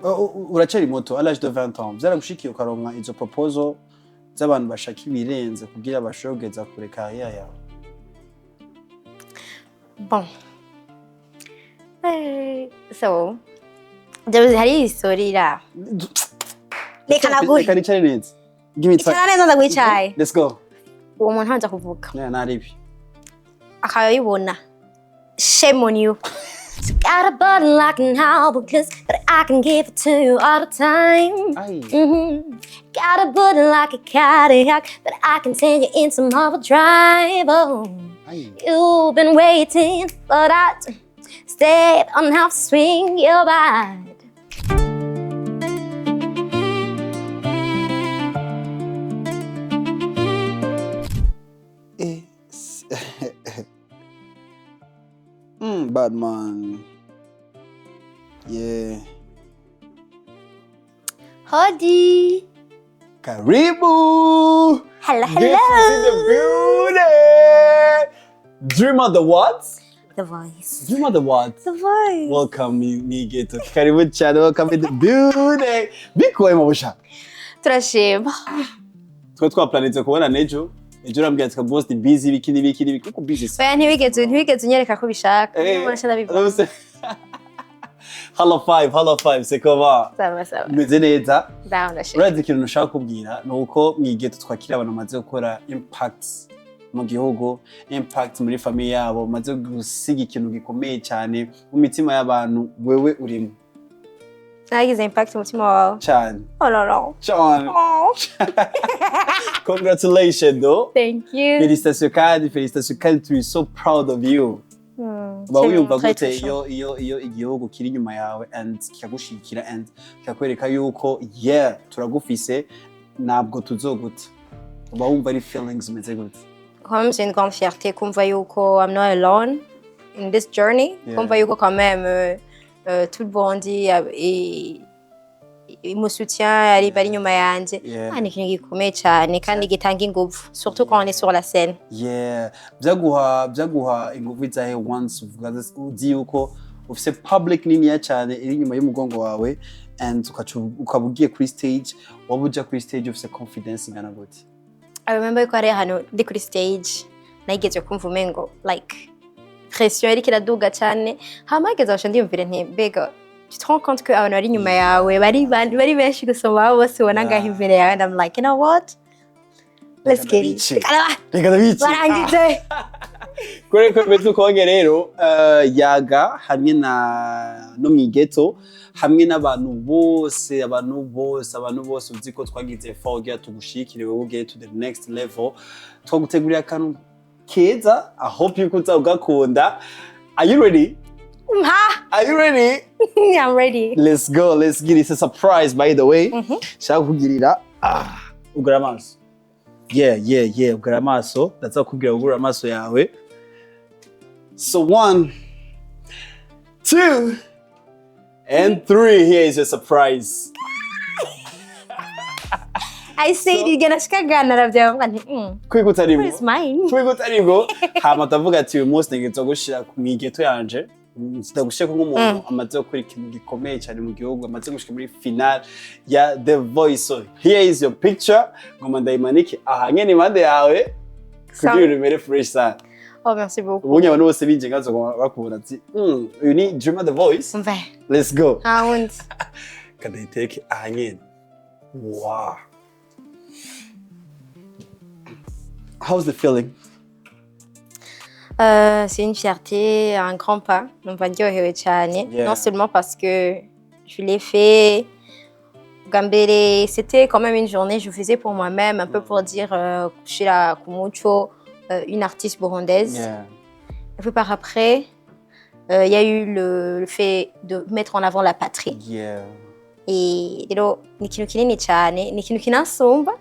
uracari moto à l'âge de 20 ans vyaragushikiye ukaronka izo proposal z'abantu bashaka ibirenze kugira bashobogeza kure carrière yawe? Bon. So, hari isori la. Reka naguhe. Reka nicare neza. Give me time. Icara neza ndagwicaye. Let's go. Uwo muntu hanza kuvuga. Naribi. Akayibona. Shame on you. Got a body like an hourglass, but I can give it to you all the time. Got a body like a Cadillac, but I can take you in some overdrive. Oh, you've been waiting for that. Stay on half swing your ride. Bad man. Yeah. Hodi. Karibu. Hello, hello. This is in the building. Dreamer the what? The voice. Dreamer the what? The voice. Welcome, Mw'i Ghetto. Karibu cyane, welcome in the building. Bikoye mu busha. Turashima. Twaplanitse kubona nejo. Ejo urambwira ati Kaboss ni busy bikini kuko busy. Oya ntibigeze unyereka ko bishaka. Hello five, c'est comment? Sawa. Meze neza. Ndashima. Urazi ikintu nshaka kubwira nuko Mw'i Ghetto twakiriye abantu bamaze gukora impact mu gihugu, impact muri famille yabo, maze gusiga ikintu gikomeye cyane mu mitima y'abantu, wewe urimo. Nagize impact mu mutima wawe. Cyane. Oh no. Cyane. Oh. Congratulations though. Thank you. Félicitations kandi, we're so proud of you. Wiyumva gute iyo igihugu kiri inyuma yawe and kikagushikira and kikakwereka yuko yeah turagufise ntabwo tuzoguta, uba wumva ari feelings umeze gute? Quand même c'est une grande fierté kumva yuko I'm not alone in this journey, kumva yuko quand même tout le Burundi me soutient, ari bari inyuma yanje. Ni ikintu gikomeye cyane kandi gitanga ingufu, surtout quand on est sur la scène. Yeah, byaguha ingufu izahe once uzi yuko ufise public nini cyane iri inyuma y'umugongo wawe and ukabugiye kuri stage, wabuja kuri stage ufise confidence ingana gute? I remember ko ari hano ndi kuri stage nageze kumva umengo like pression iri kiraduga cyane, hamageze aho ndiyumvire nti bega tu te rends compte que abantu ari inyuma yawe bari benshi gusoma bose ubona ngaho imbere yawe, and I'm like, you know what, let's get it. Barangije kuri betu koge rero yaga hamwe no Mw'i Ghetto hamwe n'abantu bose uzi ko twagize forget tugushikire wewe uge to the next level, twagutegurira akantu keza. I hope you kuza ugakunda. Are you ready? Are you ready? I'm ready. Let's go. Let's get it. It's a surprise, by the way. Shaka kugirira ugura amaso. Yeah. Ugura amaso. That's kugira ugura amaso yawe. So 1, 2, and 3. Here is your surprise. I said you're gonna shikaganira byanga nti kwigutarigo. It's mine. Kwigutarigo. Hama tavuga ati uyu munsi ngiye gushira ku Mw'i Ghetto yanje. Ndagushaka nk'umuntu amaze gukora ikintu gikomeye cyane mu gihugu, amaze gushika muri final ya The Voice. So here is your picture. Ngoma ndayimanike ahanye ni mande yawe kugira uremere fresh sana. Oh, merci beaucoup. Ubonye abantu bose binje ngazo bakubona ati you need Dreamer The Voice. Let's go. Und can they take ahanye? Wow. How's the feeling? C'est une fierté, un grand pas. Bambwiye cyane. Non seulement parce que je l'ai fait. Mbere, c'était quand même une journée, je faisais pour moi-même, un peu pour dire que je suis la Kumucho, une artiste burundaise. Et puis par après, il y a eu le fait de mettre en avant la patrie. Et rero ni ikintu kinini cyane, ni ikintu kinansumba.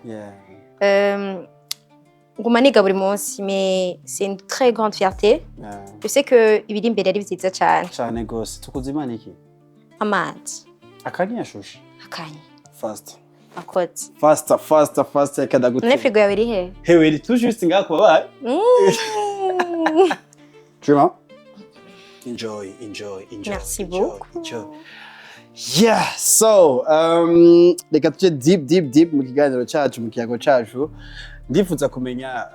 Mais c'est une très grande fierté. Je sais que ibiri imbere ari byiza cyane. Cyane gose. Tukuzimana iki? Amazi. Akanya hashushe. Akanya. Fast. Akoti. Faster kadagute. Ne frigo yawe iri he? Hewe iri tout juste ngako babaye. Dreamer. Enjoy. Merci beaucoup. Yeah, so reka tuje deep mu kiganiro cacu mu kiyago cacu. Ndifuza kumenya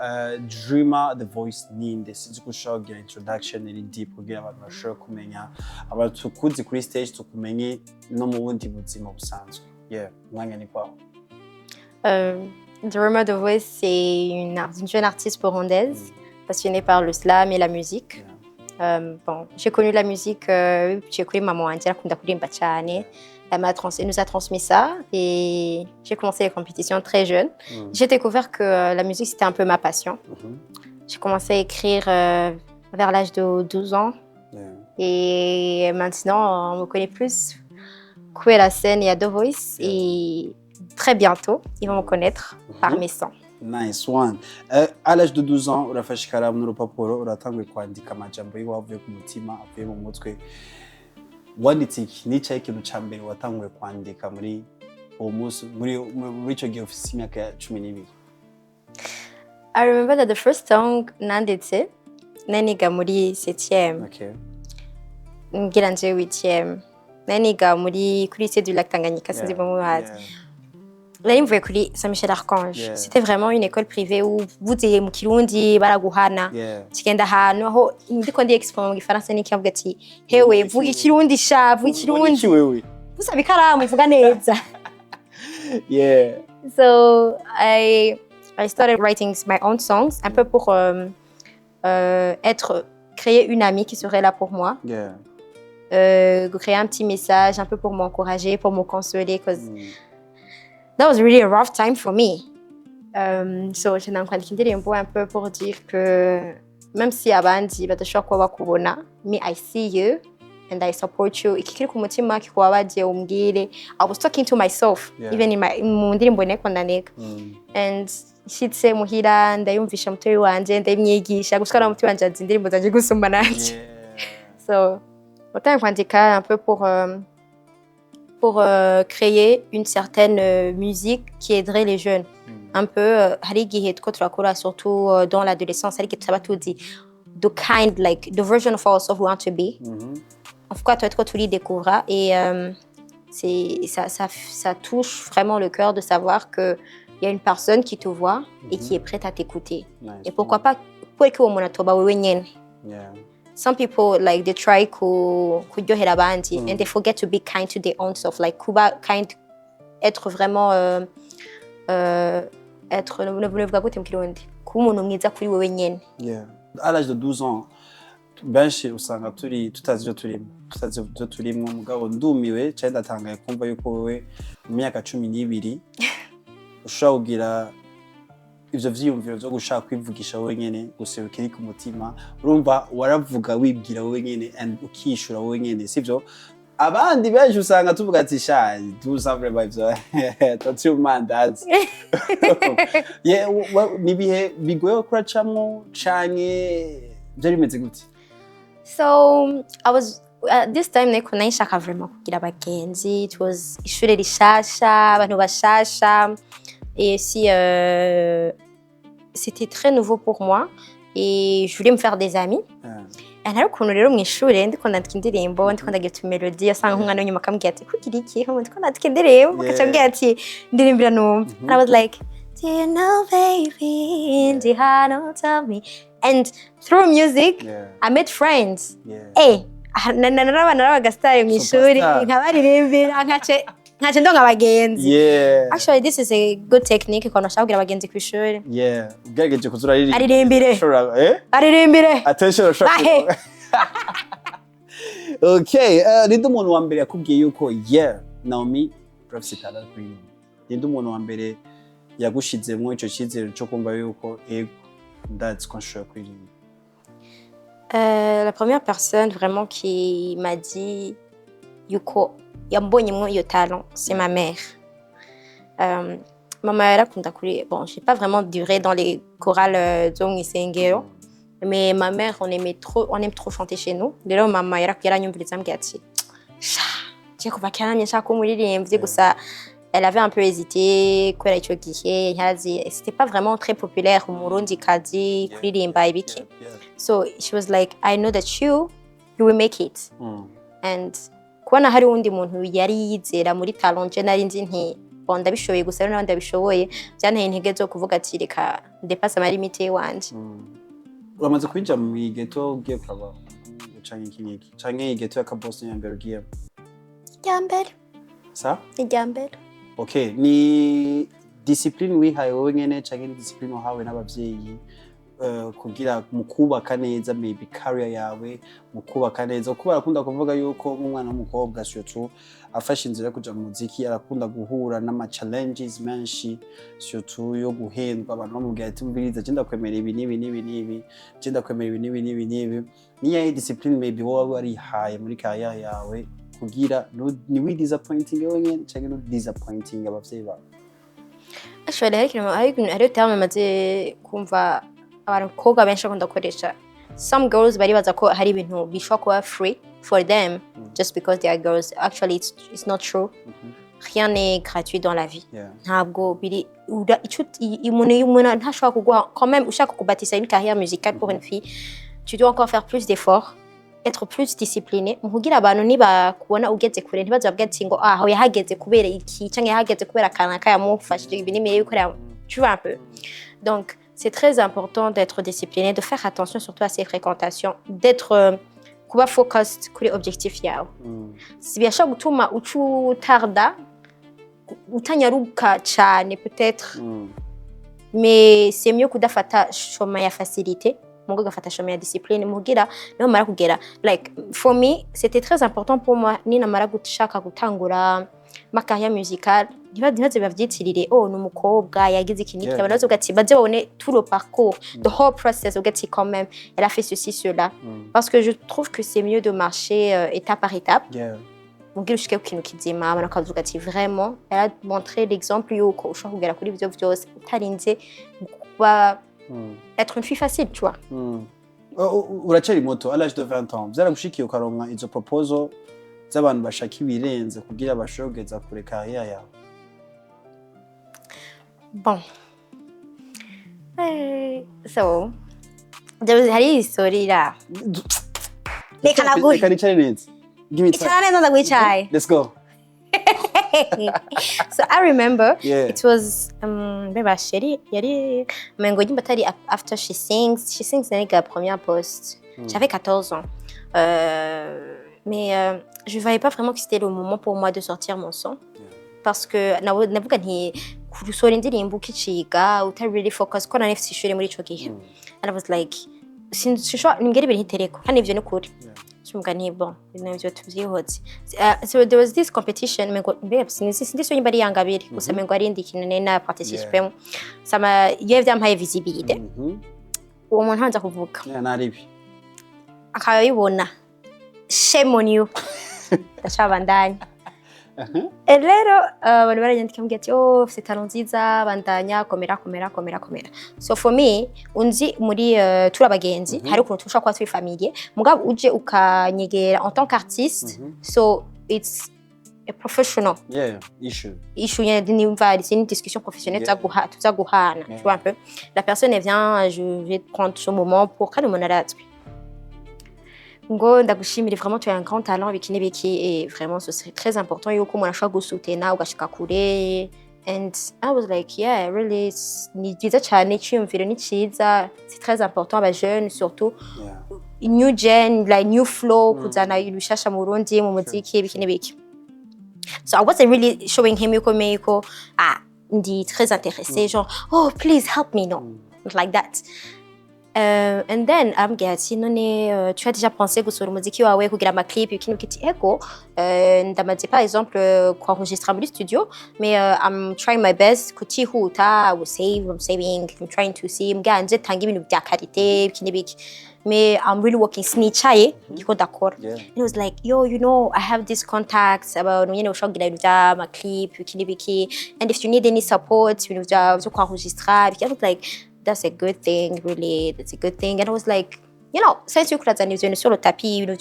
Dreamer the voice ninde, sinzi gushaka kugira introduction iri deep kugira abantu bashobore kumenya abantu tukuzi kuri stage tukumenye no mu bundi buzima busanzwe. Yeah, mwanya ni kwawe. Dreamer the voice, c'est une jeune artiste burundaise passionnée par le slam et la musique. Bon, j'ai connu la musique, j'ai connu maman indienne qui kuririmba cyane. Elle nous a transmis ça et j'ai commencé les compétitions très jeune. J'ai découvert que la musique c'était un peu ma passion. J'ai commencé à écrire vers l'âge de 12 ans et maintenant on me connaît plus. Couper la scène, il y a The Voice et très bientôt ils vont me connaître par mes sons. Nice one. À l'âge de 12 ans, urafashe ikaramu n'urupapuro uratanguye kwandika amajambo y'wavuye ku mutima avuye mu mutwe. Wanditse iki nicaye ikintu ca mbere watanguye kwandika muri uwo munsi muri ico gihe ufise imyaka ya 12? I remember that the first song nanditse naniga muri 7e. Okay. Ngira nje 8e. Naniga muri kuri lycée du lac Tanganyika sinzi mu muhazi. Là, il me voyait kuri Saint-Michel Archange. C'était vraiment une école privée où vous étiez mu Kirundi baraguhana. Kigenda ahantu aho ndiko ndi expo mu Gifaransa ni kivuga ati hewe vuga Ikirundi sha vuga Ikirundi. Wewe. Usaba ikaramu vuga neza. Yeah. So I started writing my own songs un peu pour créer une amie qui serait là pour moi. Yeah. Créer un petit message un peu pour m'encourager, pour me consoler cause that was really a rough time for me. So j'ai kwandika indirimbo un peu pour dire que même si abandi badashobora kuba bakubona, me I see you and I support you. Ikikiri ku mutima kikubabaje umbwire. I was talking to myself even in mu ndirimbo neko ndaneka. And ashitse muhira ndayumvisha mutoyi wanje ndamwigisha gushikara mutoyi wanje azi indirimbo zanje gusumba nanje. So autant kwandika un peu pour créer une certaine musique qui aiderait les jeunes. Un peu, surtout dans l'adolescence, the kind, like, the version of ourselves we want to be. En tout cas, tu les découvres et ça touche vraiment le cœur de savoir qu'il y a une personne qui te voit et qui est prête à t'écouter. Et pourquoi pas, some people like they try kuryohera abandi and they forget to be kind to their own self, like kuba kind, être vraiment être nevuga gute mu Kirundi kuba umuntu mwiza kuri wewe nyene. Yeah. À l'âge de 12 ans benshi usanga tutazi ibyo turimo mugabo ndumiwe cyane ndatangaye kumva yuko wewe mu myaka 12 ushobora kugira ivyo vyiyumviro byo gushaka kwivugisha wewe nyene guserukira ku mutima. Urumva waravuga wibwira wewe nyene and ukishura wewe nyene, sivyo? Abandi benshi usanga tuvuga ati shayi do something by the that's your man that's yeah. Nibihe bigoye kuracamo canke byari bimeze gute? So I was at this time niko nashaka vraiment kugira abagenzi. It was ishure rishasha abantu bashasha. Et aussi, c'était très nouveau pour moi et je voulais me faire des amis. Et alors, quand on est au lycée, on a des indirimbo, on a des mélodies, on a des nyuma kamubwira ati kugira iki, on a des indirimbo, akacambwira ati ndirimbira numva. And I was like, do you know baby, do you know tell me? And through music, I met friends. Hey, narabagastari mu ishuri, nkabaririmbira nkace ndonga abagenzi. Actually, this is a good technique kono shaka abagenzi ku ishuri. Ugerageje kuzura aririmbire. Attention shaka. Okay, ninde umuntu wa mbere yakubwiye yuko Naomie professor kuri? Ninde umuntu wa mbere yagushizemwo ico cyizero cyo kumva yuko that's conscious kuri? La première personne vraiment qui m'a dit yuko yambonyemwo iyo talent, c'est ma mère. Maman yarakunda kuri, bon, j'ai pas vraiment duré dans les chorales zo mw'isengero, mais ma mère on aime trop chanter chez nous. Rero maman yaranyumviriza ambwira ati sha je kuva cyane nshaka kumuririmbye gusa elle avait un peu hésité kubera ico gihe ntazi, c'était pas vraiment très populaire umurundi kazi kuririmba ibiki. So she was like, I know that you will make it. And kubona hari undi muntu yari yizera muri talent je nari nzi nti bonda bishoboye gusa rero nabandi bishoboye byanteye intege zo kuvuga ati reka ndepasa ama limite wanje. Uramaze kwinjira mu Ghetto ugiye kaba canke ikinyiki canke Ghetto ya Kaboss ya mbere ugiye? Ya mbere. Sa? Ya mbere. Okay, ni discipline wihaye wowe nyene canke ni discipline wahawe n'abavyeyi kugira mu kubaka neza maybe career yawe mu kubaka neza kuko barakunda kuvuga yuko umwana w'umukobwa surtout afashe inzira yo kuja mu muziki arakunda guhura n'ama challenges menshi surtout yo guhendwa abantu bamubwira ati mbiriza je ndakwemera ibi nibi je ndakwemera ibi nibi niya discipline maybe wowe warihaye muri career yawe kugira ni we disappointing wewe nyene canke no disappointing abavyeyi bawe? Actually hari terme maze kumva abakobwa benshi bakunda gukoresha. Some girls baribaza ko hari ibintu bishobora kuba free for them just because they are girls. Actually it's not true. Rien n'est gratuit dans la vie. Ntabwo biri umuntu ntashobora kuguha quand même ushaka kubatisa une carrière musicale pour une fille. Tu dois encore faire plus d'efforts, être plus discipliné. Mugira abantu niba kubona ugeze kure ntibaza babwira ati ngo aho yahageze kubera iki canke yahageze kubera kanaka yamufashije ibi nimeye yuko tu vois un peu. Donc c'est très important d'être discipliné, de faire attention surtout à ses fréquentations, d'être kuba focused kuri objectif yawe. Si byasha gutuma utarda utanyaruka cyane peut-être, mais c'est mieux kudafata chemin ya facilité, mugo gafata chemin ya discipline mugira no mara kugera. Like for me, c'était très important pour moi ni namara gushaka gutangura ma carrière musicale. Ntibaze bavyitirire n'umukobwa yagize ikiniki abantu bagati baze babone tout le parcours, the whole process ugati quand même elle a fait ceci cela, parce que je trouve que c'est mieux de marcher étape par étape. Mugira ushike ku kintu kizima abantu bakavuga ati vraiment elle a montré l'exemple yuko ushobora kugera kuri ivyo vyose utarinze kuba être une fille facile, tu vois. Uracari moto à l'âge de 20 ans vyaragushikiye ukaronka izo proposal z'abantu bashaka ibirenze kugira bashogeza kure carrière yawe? Bon. So, hari history la. Reka naguhe. Reka nicare neza. Give me time. Icana neza ndaguhicaye. Let's go. So I remember it was beba chérie yari mengo nyimba tari after she sings nega première post. J'avais 14 ans. Mais je voyais pas vraiment que c'était le moment pour moi de sortir mon son. Parce que navuga nti kurusora indirimbo ukiciga utari really focus ko nari mfite ishure muri ico gihe. And I was like sinshobora ngeri ibintu itereko kandi ivyo ni kuri. Chumuga ni bon nivyo tuvyihoze. So there was this competition mengo mbere sinzi nyimba ari yangabiri gusa mengo ari ndi kinene na participate sama yevyampaye visibilité. Uwo muntu hanza kuvuga. Naribi. Akayibona. Shame on you. Ndacabandanya. Rero abantu baranyandika mbwira ati c'est talent ciza bandanya komera. So for me unzi muri turabagenzi hari ukuntu tushaka kwa turi famille mugabo uje ukanyegera en tant qu'artiste, so it's a professional issue c'est une discussion professionnelle tuzaguhana, tu vois un peu. La personne elle vient, je vais prendre ce moment pour quand mon adatwe ngo ndagushimire, vraiment tu as un grand talent avec Nebeki et vraiment ce serait très important yuko umuntu ashobora gusutena ugashika kure. And I was like yeah really ni byiza cyane cyiyumviro ni ciza, c'est très important aba jeunes surtout new gen like new flow kuzana ibishasha mu Burundi mu muziki ibiki. So I wasn't really showing him yuko ndi très intéressée genre please help me, no, not like that. And then ambwira ati none tu as déjà pensé gusura umuziki wawe kugira ama clip ikintu kiti ego ndamaze par exemple enregistrer muri studio mais I'm trying my best kutihuta. I'm saving, I'm trying to see mbwanje tanga ibintu bya qualité ikinibiki, mais I'm really working snichaye ndiko dakora. And he was like yo, you know I have these contacts about nyene ushogira ibintu bya ama clip ikinibiki, and if you need any support ibintu bya enregistrer. I was like that's a good thing, really. That's a good thing. And I was like, you know, since you could have sur le tapis, you know,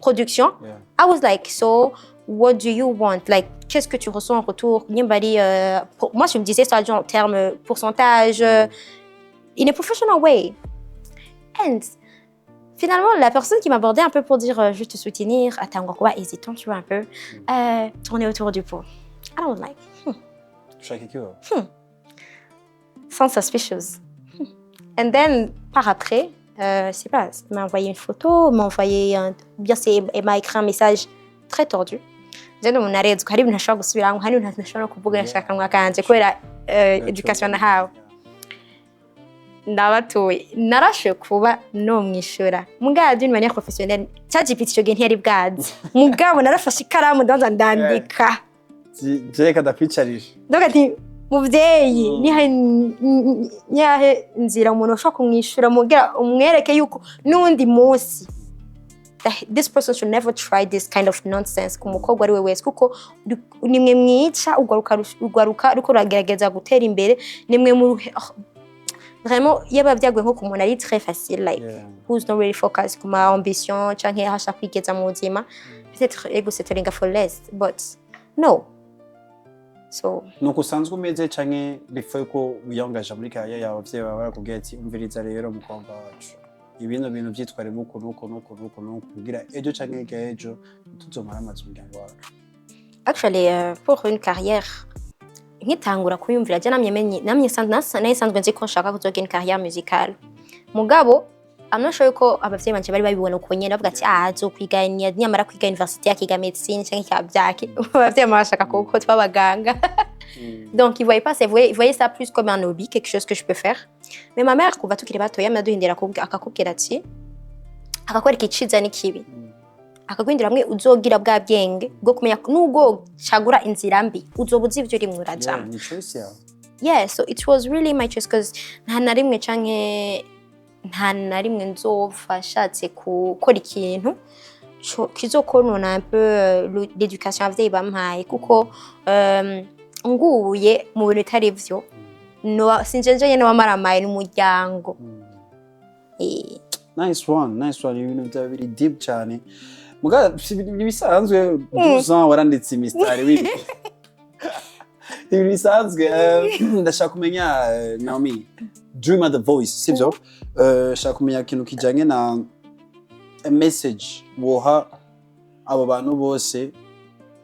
production, I was like, so what do you want? Like, qu'est-ce que tu ressens en retour? Moi, je me disais ça en termes pourcentage, in a professional way. And finalement, la personne qui m'abordait un peu pour dire juste te soutenir, attends, quoi, hésitant, tu vois, un peu, tourner autour du pot. I was like, Sounds suspicious. And then, par après, c'est pas, il m'a envoyé une photo, elle m'a écrit un message très tordu. Je ne sais pas si je suis allée à l'éducation, je suis allée à l'éducation. Ndabatoye narashe kuba no mwishura mugabo d'une manière professionnelle ChatGPT cyo ntiyari bwazi mugabo narafashe ikaramu ndaza ndandika je kadakwicarisha donc ati muvyeyi nihahe nzira umuntu ushaka kumwishura mugira umwereke yuko nundi munsi this person should never try this kind of nonsense kumukobwa ari we wese kuko nimwe mwica ugaruka ariko uragerageza gutera imbere nimwe mu vraiment yaba byagwe nko kumuntu ari très facile like who's not really focused kuma ambition canke hasha kwigeza mu buzima peut-être ego settling for less but no so nuko usanzwe umeze canke before ko wiyangaje muri kaya yawe bye baba barakubwiye ati umviriza rero mukobwa wacu ibintu byitware nuko kugira ejo canke ejo tuzomara amazi umuryango wacu. Actually pour une carrière nkitangura kuyumvira je namye sanzwe nzi ko nshaka kuzoga une carrière musicale mugabo amnashoye ko abavyeyi banje bari babibona uko nyene bavuga ati azokwiga nyamara kwiga université akiga médecine canke kabyake abavyeyi bashaka ko twabaganga donc ils voyaient pas ils voyaient ça plus comme un hobby quelque chose que je peux faire mais ma mère kuva tukiri batoya myaduhindira akakubwira ati akakwereka iciza n'ikibi akagwindira hamwe uzogira bwa byenge bwo kumenya nugo cagura inzira mbi uzobuzi ivyo rimwe urajama ni choice yawe. Yeah, so it was really my choice cause nta narimwe nzofashatse gukora ikintu kizokonona un peu l'éducation abavyeyi bampaye kuko nguye mu bintu bitari vyo no sinjenje nyene wamaramaye n'umuryango. Nice one ibintu bya biri deep cyane muga nibisanzwe 12 ans waranditse imistari wiri nibisanzwe ndashaka kumenya Naomie Dreamer the voice sibyo shaka kumenya kintu kijanye na a message woha abo bantu bose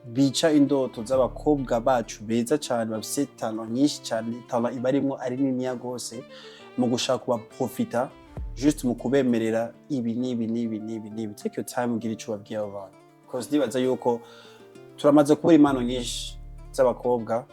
bica indoto z'abakobwa bacu beza cyane bafite talent nyinshi cyane talent ibarimo ari nini gose mu gushaka kuba profita juste mu kubemerera ibi take your time ugira ico babwiye abantu because ndibaza yuko turamaze kubura impano nyinshi z'abakobwa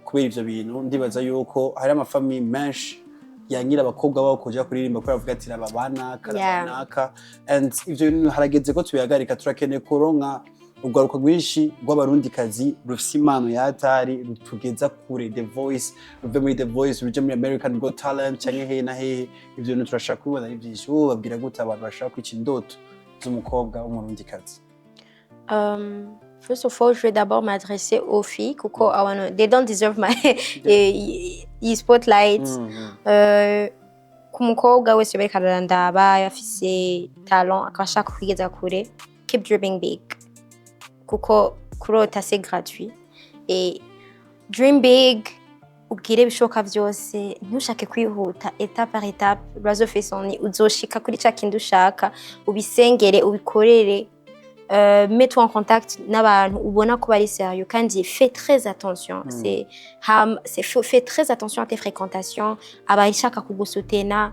kubera ivyo bintu ndibaza yuko hari amafamily menshi yangira abakobwa babo kuja kuririmba ko bavuga ati nababana karanaka and ivyo bintu harageze ko tubihagarika turakeneye koronka ugaruka rwinshi rw'abarundi kazi rufise impano yatari rutugeza kure the voice ruve muri the voice ruje muri American Got Talent canke hehe na hehe ivyo bintu turashaka kubona ari byinshi babwira gute abantu bashaka kwica indoto z'umukobwa w'umurundi kazi. First of all, je vais d'abord m'adresser aux filles kuko they don't deserve my spotlight. Kumukobwa wese bari karandaba yafise talent akashaka kwigeza kure keep dreaming big. Kuko kurota c'est gratuit et dream big ugire bishoka byose ntushake kwihuta étape par étape bazofe soni uzoshika kuri ca kintu ushaka ubisengere ubikorere mets-toi en contact n'abantu ubona ko bari sérieux kandi fais très attention fais très attention à tes fréquentations abayishaka kugusutena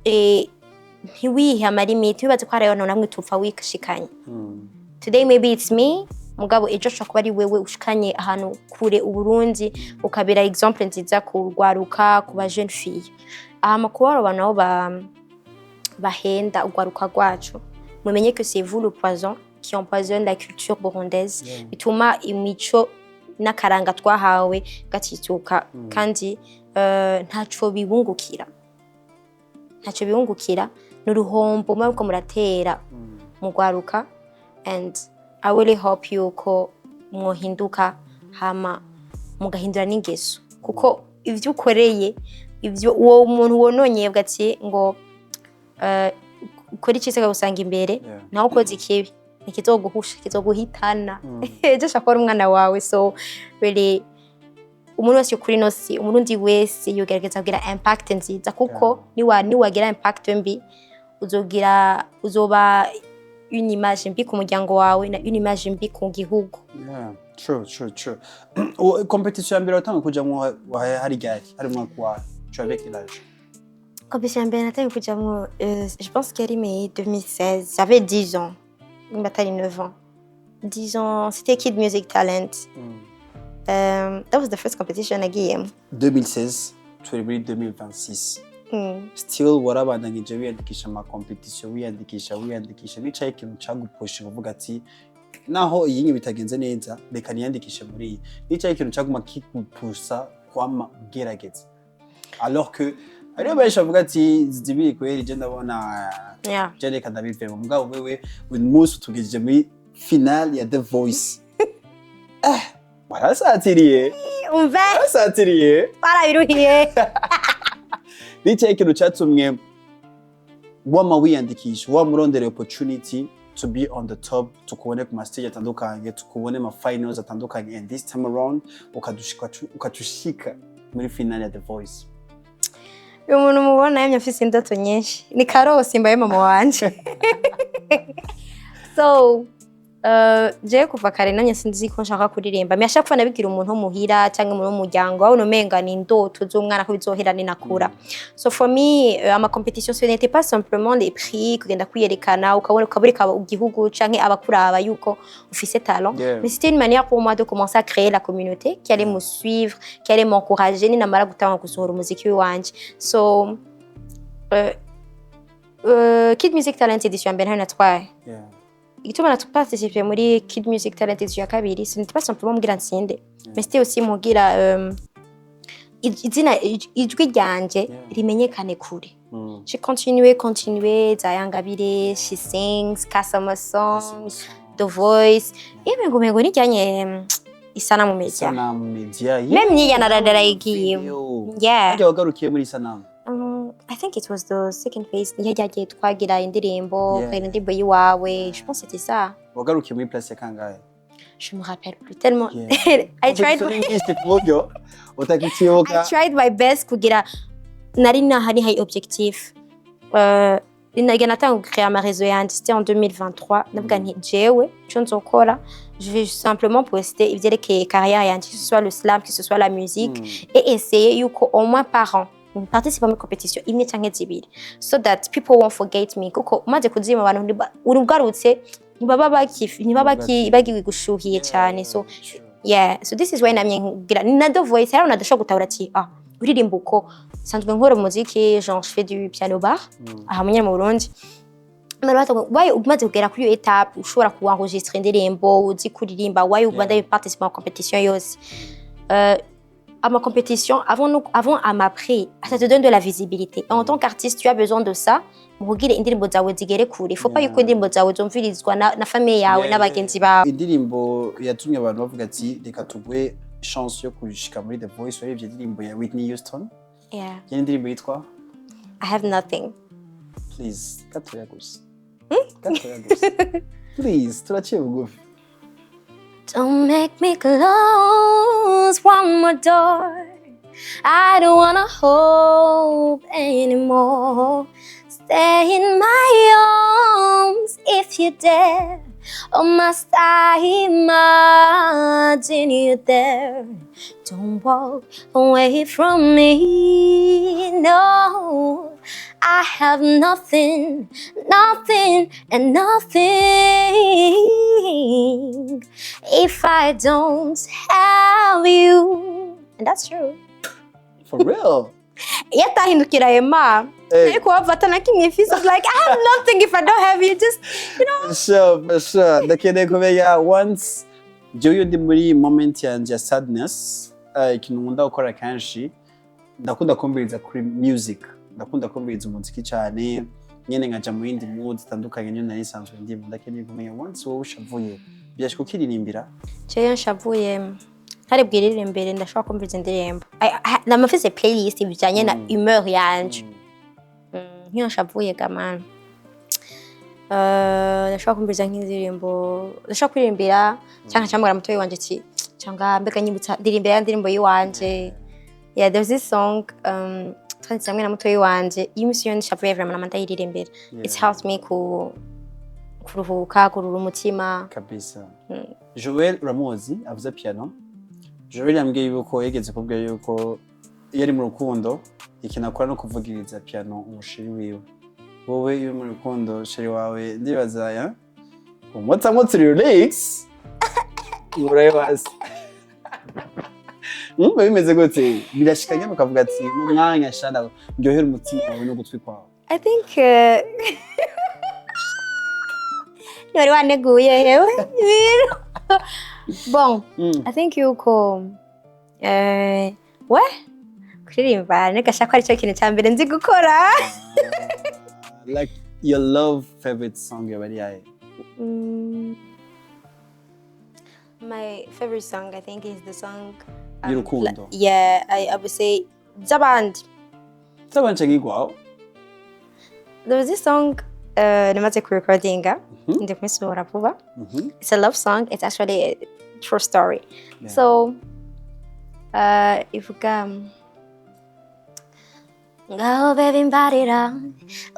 et oui amarimite bibaze ko arayo namwe tupfa wikashikanye. Today maybe it's me mugabo ejo shaka bari wewe ushikanye ahantu kure uburundi ukabira example nziza kurwaruka kuba jeune fille kuba abantu bahenda ugwaruka gwacu mumenye que c'est vous le poison qui empoisonne la culture burundaise bituma imico nakaranga twahawe gatituka kandi ntaco bibungukira n'uruhombo mabwo muratera mugwaruka. And I really hope you ko mwohinduka hama mugahindura n'ingeso kuko ivyo ukoreye ivyo uwo muntu wononye bwati ngo ukora icise gusanga imbere naho ukoze ikibi nikizoguhusha kizoguhitana ejo shakora umwana wawe so really umuntu wese kuri nosi umurundi wese yogerageza kugira impact nziza kuko niwagira impact mbi uzoba une image mbi ku muryango wawe na une image mbi ku gihugu. Yeah, true. Competition ya mbere watanga kujamwo hari ryari? Hari mwaka wa tu avais quel âge? Competition ya mbere natanga kujamwo je pense qu'elle est 2016. J'avais 10 ans. Une bataille 9 ans. 10 ans, c'était Kid Music Talent. That was the first competition nagiyemo. 2016, turi muri 2026. Still warabandanyije wiyandikisha ama competition wiyandikisha nicaye ikintu cagupusha uvuga ati naho iyi bitagenze neza reka niyandikishe muri iyi nicaye ikintu caguma kikupusa kwama gerageza alors que ariyo benshi bavuga ati zibiri kweri je ndabona je reka ndabivemo mugabo wewe uyu munsi tugejeje muri finale ya The Voice. Warasatiriye barabiruhiye. Nicaye ikintu cyatumye wama wiyandikisha wamurondera opportunity to be on the top, tukubone ku stage atandukanye, tukubone ma finals atandukanye, and this time around ukatushika muri finale ya The Voice. Uyu muntu mubona yamye afise indoto nyinshi ni Kaboss mbaye mama wanje. So je kuva kare nanye sinzi ko nshaka kuririmba mais ashaka nabigira umuntu muhira cyangwa umuntu w'umuryango aho nomenga ni indoto z'umwana ko bizohera ni nakura. So for me ama competition ce n'était pas simplement les prix kugenda kwiyerekana ukaburika igihugu canke abakuraba yuko ufise talent, mais c'était une manière pour moi de commencer à créer la communauté qui allait me suivre, qui allait m'encourager ni namara gutanga gusohora umuziki wanje. So Kid Music Talent edition mbere na twaye. Igituma natupasishije muri Kid Music Talent edition ya kabiri, ce n'était pas simplement mugira nsinde, mais c'était aussi mugira izina ijwi ryanje rimenyekane kure. J'ai continué Zayangabire, she sings, Kasama songs, The Voice. Yewe ngo ni cyanye isanamu media. Même ni yanarandara igiye. Yeah. Ajya wagarukiye muri isanamu. I think it was the second phase. Yagiye twagira indirimbo, indirimbo yiwawe. Je pense que c'était ça. Wagarukiye muri place ya kangahe? Je me rappelle plus tellement. I tried my best kugira nari nahari hay objectif. Natanga créer ma réseau yandi, c'était en 2023. Navuga nti jewe cyo nzokora, je vais simplement poster ivyerekeye carrière yandi, que ce soit le slam, que ce soit la musique, et essayer yuko au moins par an participe à une competition imwe canke zibiri, so that people won't forget me. Kuko maze kuzima abantu urugarutse ntibaba bagiye gushuhiye cyane. So yeah, so this is why namye ngira na The Voice hari nadashobora gutahura ati uririmba uko sanzwe nkora umuziki, genre je fais du piano bar aha mu Burundi. Why umaze kugera kuri iyo etape ushobora kuenregistrer indirimbo uzi kuririmba, why ubanda participer en competition yose. À ma compétition, avant à ma prix, ça te donne de la visibilité. En tant qu'artiste, tu as besoin de ça. Mugire indirimbo zawe zigere kure. Faut pas yuko indirimbo zawe zumvirizwa na famille yawe n'abagenzi bawe. Indirimbo yatumye abantu bavuga ati reka tugwe chance yo kushika muri The Voice, warebye indirimbo ya Whitney Houston. Yeah. Indirimbo yitwa I Have Nothing. Please, gatoya gusa. Please, turaciye bugufi. Don't make me close one more door. I don't wanna hope anymore. Stay in my arms if you dare. Or must I imagine you there? Don't walk away from me, no. I have nothing, and nothing if I don't have you. And that's true. For real? Yatahindukira Emma. Like I have nothing if I don't have you. Just, you know. For sure. Ndakeneye kumenya once jewe ndi muri moment yanje ya sadness, ikintu nkunda gukora kanshi ndakunda kumviriza kuri music. Ndakunda kumviriza umuziki cyane, nyene ngaja mu yindi mood zitandukanye nyine nari sanzwe ndimo. Ndakeneye kumenya once wowe ushavuye byashiko kiririmbira. Jewe nshavuye hari bwirire mbere ndashaka kumviriza indirimbo. Namafise playlist bijanye na humeur yanje. Nk'iyo nshavuye gamana. Ndashaka kumviriza nk'indirimbo, ndashaka kuririmbira cyangwa cyamugara mutoyi wanje ati cyangwa mbega nyibutsa ndirimbira indirimbo yiwanje. Yeah, there's this song twanditse hamwe na mutoyi wanje iyo misi yo nishavuye vraiment namanda yirira imbere it's helped me kuruhuka kurura umutima kabisa. Joel uramuzi avuza piano. Joel yambwiye yuko yegeze kubwira yuko iyo ari mu rukundo ikinakora no kuvugiriza piano umushiri wiwe. Wowe iyo mu rukundo sheri wawe ndibaza ya umotsa lyrics urayobaza. Bimeze gute birashikanye mukavuga ati mu mwanya shanda ndyohera umutima wawe no gutwi kwawe? I think Yori waneguye yewe. Bon, I think yuko kuririmba negashaka ari cyo kintu cya mbere nzi gukora. Like your love favorite song yabari yaye? My favorite song I think is the song Y'urukundo. Yeah, I would say Zabandi. Zabanje ngigwaho. There was this song namaze recordinga ndi kumisohora vuba. It's a love song. It's actually a true story. Yeah. So ivuga ngaho baby mbarira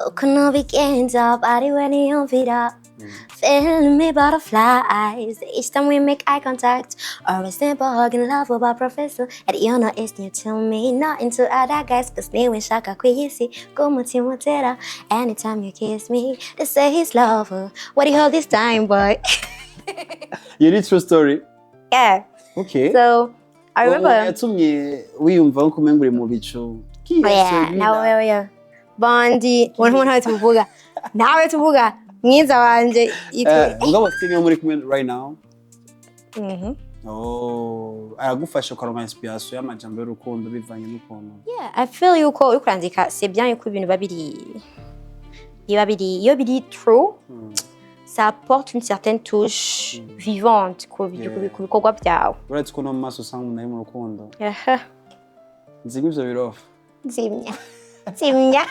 ukuntu bigenza bari we niyumvira feeling me butterflies each time we make eye contact or a simple hug and love about professor and you know it's new to me not into other guys but stay when shaka kwisi kumutima tera anytime you kiss me they say he's lover what do you hold this time boy. You need true story? Yeah. Okay. So I remember yatumye wiyumva nko kumengura mu bicu. Yeah. Bandi umuntu nawe tuvuga mwiza wanje ngabo sini muri kumwe right now. Aragufasha ukaronka inspiration y'amajambo y'urukundo bivanye n'ukuntu. Yeah, I feel yuko ukurandika c'est bien yuko ibintu iyo biri true. Ça apporte une certaine touche vivante ku bikorwa byawe. Uretse ko no maso usanga umuntu ari mu rukundo. Nzimya ivyo birofa. Zimya.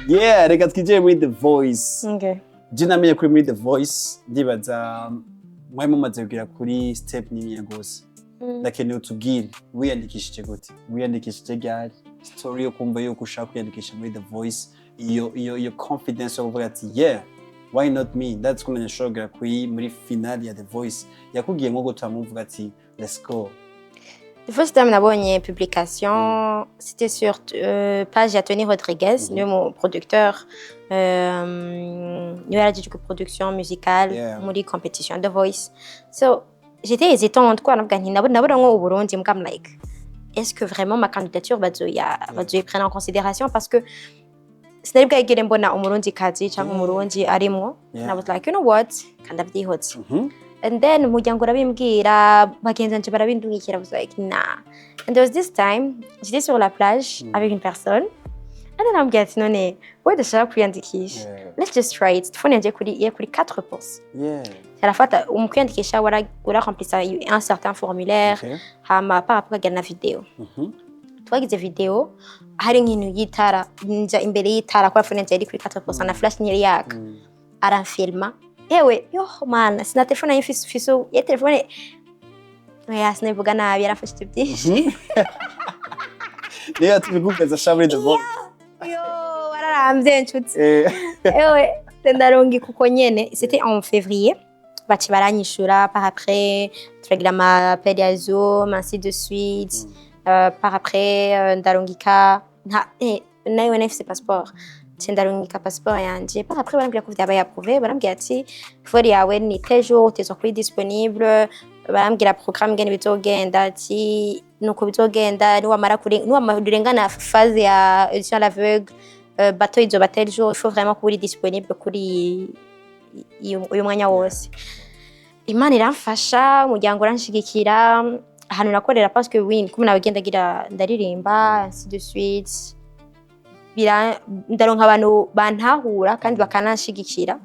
Yeah, reka twinjire muri The Voice. Okay. Namenye kuri muri The Voice ndibaza mwe mumaze kugira kuri step nini gose. Ndakeneye utubwire wiyandikishije gute? Wiyandikishije ryari? Story yo kumva yuko ushaka kwiyandikisha muri The Voice. Iyo confidence yo kuvuga ati yeah, why not me? That's kumenya shogera kuri muri finale ya The Voice. Yakugiye nko gutamuvuga ati let's go. The first time nabonye publication, c'était sur page ya Tony Rodriguez, mon producteur, nous a dit que production musicale, muri compétition The Voice. So j'étais hésitante quoi, nabona ngo au Burundi, I'm like, est-ce que vraiment ma candidature va prendre en considération parce que sinari bwagire mbona umurundi kazi cyangwa umurundi arimo. And I was like, you know what, kandavyihotse. And then umuryango urabimbwira bagenzi banje barabindungikira. I was like nah. And there was this time j'étais sur la plage avec une personne and then I'm getting none ouais ndashaka kwiyandikisha. Let's just try it. Phone yanje kuri 4 posts. Yeah. Yarafata kwiyandikisha ura remplissa un certain formulaire hama par rapport à la vidéo. Twagize video hari nk'intu yitara nja imbere yitara kwa phone yanje iri kuri 4 posts na flash nyiri yaka aramfilma. Ewe, yo man, sina telefone y'ifisufisu, ya telefone oya sinavuga nabi yarafashije byinshi. Niyo tubigugeza shamuri The Voice. Yo, wararambye nshuti. Ewe, ndarongi kuko nyene, c'était en février. Baci baranyishura par après, turagira ma appel ya Zoom, ainsi de suite. Par après, ndarongika nayo nafise passeport. Ndarungika passeport yanje par après barambwira ko vyabaye approuvé barambwira ati fori yawe ni tel jour t'es kuri disponible barambwira programme ngene bizogenda ati nuko bizogenda ni wamara durengana phase ya édition à l'aveugle bateau izo tel jour il faut vraiment kuri disponible kuri uyu mwanya wose. Imana iramfasha umuryango uranshigikira ahantu nakorera parce que kumwe nabagendagira ndaririmba ainsi de suite. Ndaronka abantu bantahura kandi bakananshigikira.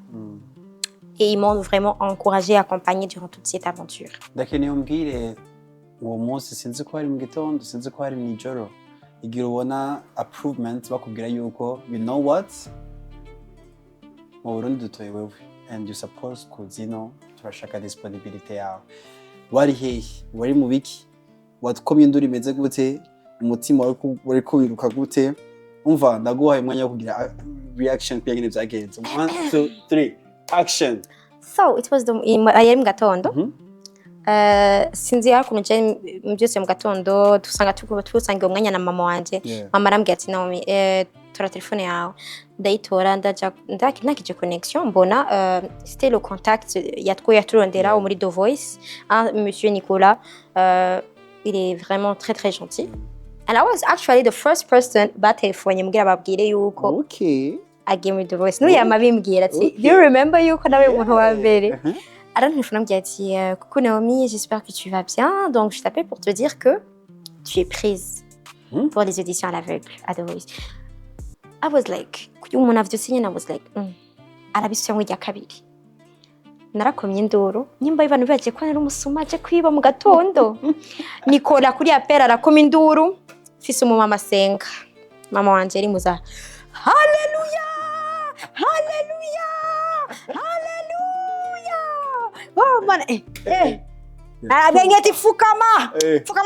Et ils m'ont vraiment encouragé et accompagné durant toute cette aventure. Ndakeneye umbwire uwo munsi sinzi ko hari mu gitondo sinzi ko hari mu ijoro igira ubona approvement bakubwira yuko you know what mu Burundi dutoye wewe and you supposed kuzino turashaka disponibility yawe. Wari hehe wari mu biki watukomye induru imeze gute umutima wari kuwiruka gute umva ndaguhaye umwanya wo kugira reaction kugira ngo byagenze 1 2 3 action. So it was ayari mu gatondo. Sinzi yakuntu je mbyutse mu gatondo dusanga tusangiye umwanya na mama wanje. Mama arambwira ati Naomie tora telefone yawe ndayitora ndakije connexion mbona c'était le contact yaturondera muri The Voice monsieur Nicolas. Il est vraiment très très gentil. And I was actually the first person batelefonye mbwira babwire yuko I gave me The Voice. No yamabimbwira ati do you remember yuko nawe umuntu wa mbere. Arantelefona mbwira ati coucou Naomie, j'espère que tu vas bien. Donc je t'appelle pour te dire que tu es prise pour les auditions à l'aveugle à The Voice. I was like umuntu avyutse nyene I was like arabisubiramo irya kabiri. Narakomye induru nyimba y'abantu baje ko nari umusuma aje kwiba mu gatondo. Nikola kuri appel arakoma induru fise umumama asenga. Mama wanje ari muza haleluya haleluya haleluya. Oh man arabengeti fukama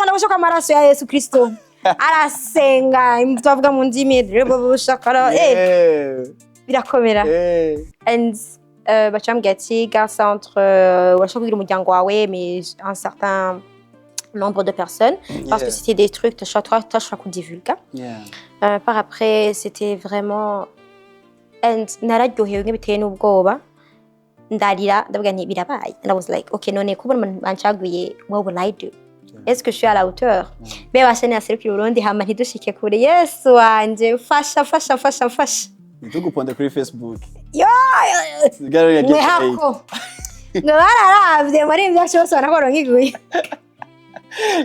nabashoka amaraso ya Yesu Kristo. Arasenga imutavuga mu ndimi shakara birakomera. And bacambwira ati garde entre urashobora kugira umuryango wawe mais un certain nombre de personnes parce que c'était des trucs tashobora kudivulga. Par après c'était vraiment and nararyohewe nk'ibiteye n'ubwoba ndarira ndavuga nti birabaye. And I was like okay none kuba mancaguye what will I do? Est-ce que je suis à la hauteur? Mais bashane aserukira Burundi hama ntidushike kure. Yesu wanje fasha. Nituguponda kuri Facebook. Yo! Ngehako. Ngararavye muri ivyo cyose banakora nkiguye.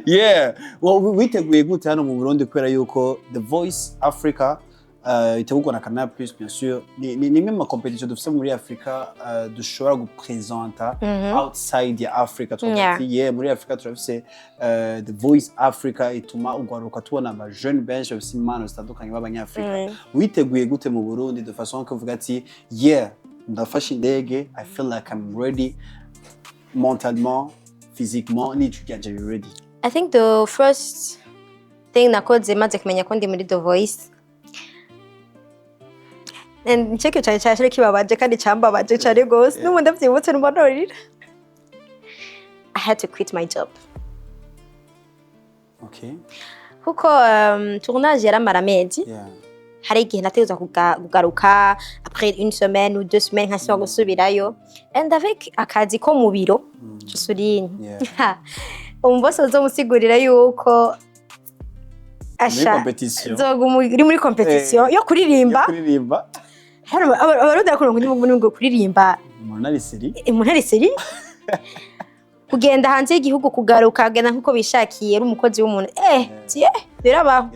Yeah. Well, witeguye gute hano mu Burundi kubera yuko The Voice Africa itegurwa na Canal Plus bien sûr. Ni même ma compétition dufite muri Africa dushobora gupresenta outside ya Africa. Twakiriye muri Africa turafise The Voice Africa ituma ugwaruka tubona aba jeune benshi bafise impano zitandukanye b'abanyafrika. Witeguye gute mu Burundi de façon ko vuga ati yeah ndafashe indege I feel like I'm ready mentalement physiquement ni tukianje ready. I think the first thing nakoze maze kumenya ko ndi muri The Voice and check it cyane kibabaje kandi cyambabaje cyane gose n'umuntu avyibutse n'umbororira. I had to quit my job. Okay. Kuko tournage yaramara amezi. Hari igihe nateguza kugaruka après une semaine ou 2 semaines nkasubira gusubirayo and avec akazi ko mu biro cyusurini. Umboso uzomusigurira yuko asha uri muri competition yo kuririmba. Abaruda kurongo kuririmba umuntu seri kugenda hanze y'igihugu kugaruka agana nkuko bishakiye ari umukozi w'umuntu birabaho.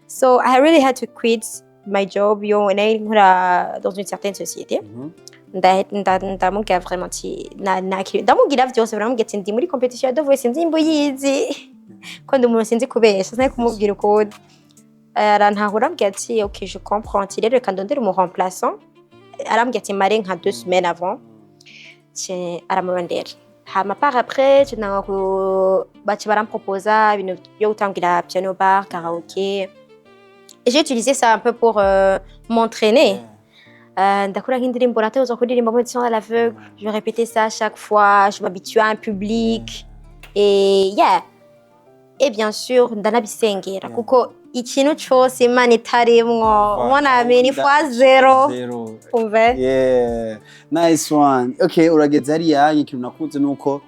So I really had to quit my job nari nkora dans une certaine société. Ndamugira vraiment ndamugira vyose baramugira ati ndi muri competition ya The Voice nzimbo yizi ko ndi umuntu sinzi kubesha sinari kumubwira uko arantahura ambwira ati ok je comprends rero reka ndondere umu remplaçant. Arambwira ati mare nka 2 semaines avant aramurondera hama par après baci baramproposa ibintu byo gutangira piano bar karaoké. J'ai utilisé ça un peu pour m'entraîner. Ndakora nk'indirimbo nateguza kuririmba muri audition à l'aveugle. Je répétais ça à chaque fois, je m'habituais à un public et bien sûr ndanabisengera kuko ikintu cyose Imana itaremwo ubona ameni fois zero. Yeah, nice one. Okay, urageze ari yanyu ikintu nakunze nuko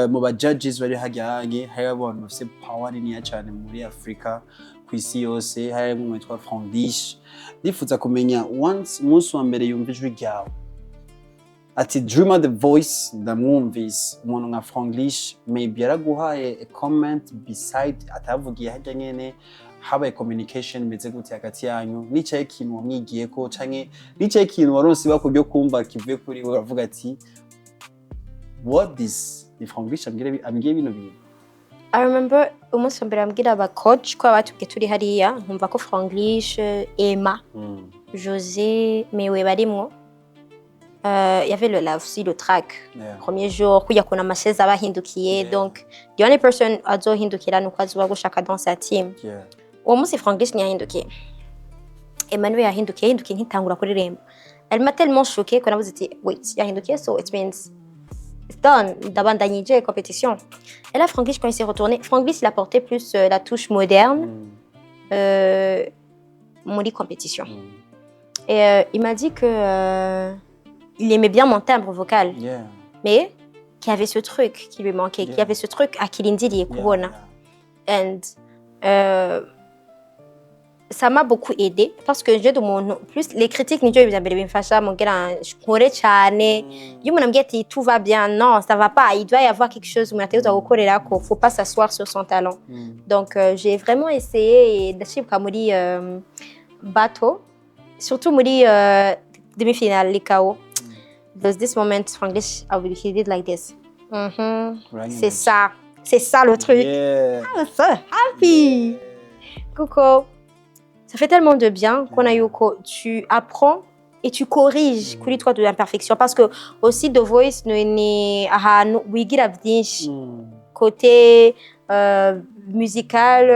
mu ba judges bari hajyanye hari abantu bafite power nini cyane muri Africa kwisi yose. Hari umwe witwa Franglish. Nifuza kumenya once umunsi wa mbere yumva ijwi ryawe ati Dreamer The Voice ndamwumvise umuntu nka Franglish maybe yaraguhaye a comment beside atavugiye hajya nyene habaye communication meze gute hagati yanyu nicaye ikintu wamwigiye ko canke nicaye ikintu waronse bakubyo kumva kivuye kuri we uravuga ati what this ni Franglish ambwiye bino bintu. I remember umunsi wa mbere ambwira aba coach ko abatubwiye turi hariya nkumva ko Franglish Emma José mewe barimwo. Il y avait le track. Premier jour, il y a qu'on a maché ça va hindukiye. Donc, the only person azo hindukira nuko azoba gushaka dans sa team. uwo munsi franglish ntiyahindukiye Emmanuel yahindukiye nkitangura kuririmba elle m'a tellement choquée qu'on a dit wait yahindukiye so it means it's done ndabandanyije compétition et là franglish quand il s'est retourné franglish il a porté plus la touche moderne muri compétition et il m'a dit que il aimait bien mon timbre vocal mais qu'il y avait ce truc qui lui manquait qu'il y avait ce truc à kilindiriye kubona and ça m'a beaucoup aidé parce que je demande plus les critiques ni byo mbere bimfasha mugira nkore cyane iyo umuntu ambwiye ati tout va bien non ça va pas il doit y avoir quelque chose umuntu ategerezwa gukorera ko faut pas s'asseoir sur son talent donc j'ai vraiment essayé ndashibwa muri bateau surtout muri demi-finale les KO there's this moment Franglish he did like this c'est ça le truc I'm so happy Coco ça fait tellement de bien qu'on a eu que tu apprends et tu corriges kuri toi de l'imperfection parce que aussi The Voice ni ahantu wigira vyinshi côté musical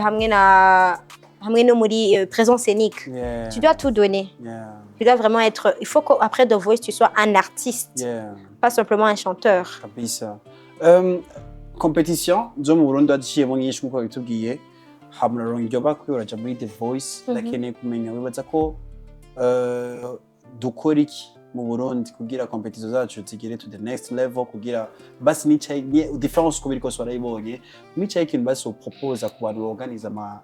hamwe no muri présence scénique tu dois tout donner tu dois vraiment être il faut qu'après The Voice tu sois un artiste pas simplement un chanteur kabisa compétition zo mu Burundi adishiyemo nyinshi nkuko bitubwiye hamura iryo bakwiraja muri The Voice ndakeneye kumenya wibaza ko dukora iki mu Burundi kugira competition zacu zigere to the next level kugira basi nicaye difference ko biriko warayibonye nicaye ikintu basi propose ku bantu organize ama